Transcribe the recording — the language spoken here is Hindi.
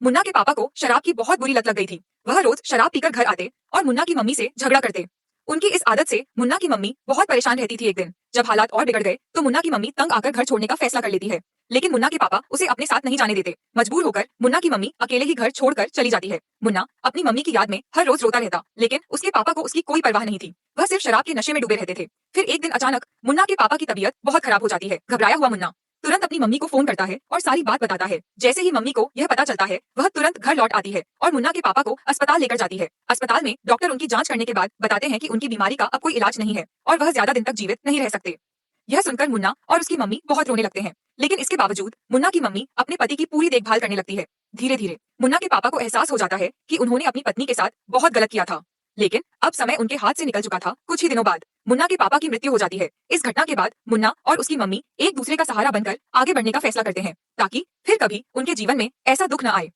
मुन्ना के पापा को शराब की बहुत बुरी लत लग गई थी। वह रोज शराब पीकर घर आते और मुन्ना की मम्मी से झगड़ा करते। उनकी इस आदत से मुन्ना की मम्मी बहुत परेशान रहती थी। एक दिन जब हालात और बिगड़ गए तो मुन्ना की मम्मी तंग आकर घर छोड़ने का फैसला कर लेती है। लेकिन मुन्ना के पापा उसे अपने साथ नहीं जाने देते। मजबूर होकर मुन्ना की मम्मी अकेले ही घर छोड़कर चली जाती है। मुन्ना अपनी मम्मी की याद में हर रोज रोता रहता, लेकिन उसके पापा को उसकी कोई परवाह नहीं थी। वह सिर्फ शराब के नशे में डूबे रहते थे। फिर एक दिन अचानक मुन्ना के पापा की तबीयत बहुत खराब हो जाती है। घबराया हुआ मुन्ना तुरंत अपनी मम्मी को फोन करता है और सारी बात बताता है। जैसे ही मम्मी को यह पता चलता है, वह तुरंत घर लौट आती है और मुन्ना के पापा को अस्पताल लेकर जाती है। अस्पताल में डॉक्टर उनकी जांच करने के बाद बताते हैं कि उनकी बीमारी का अब कोई इलाज नहीं है और वह ज्यादा दिन तक जीवित नहीं रह सकते। यह सुनकर मुन्ना और उसकी मम्मी बहुत रोने लगते हैं, लेकिन इसके बावजूद मुन्ना की मम्मी अपने पति की पूरी देखभाल करने लगती है। धीरे धीरे मुन्ना के पापा को एहसास हो जाता है कि उन्होंने अपनी पत्नी के साथ बहुत गलत किया था, लेकिन अब समय उनके हाथ से निकल चुका था। कुछ ही दिनों बाद मुन्ना के पापा की मृत्यु हो जाती है। इस घटना के बाद मुन्ना और उसकी मम्मी एक दूसरे का सहारा बनकर आगे बढ़ने का फैसला करते हैं, ताकि फिर कभी उनके जीवन में ऐसा दुख न आए।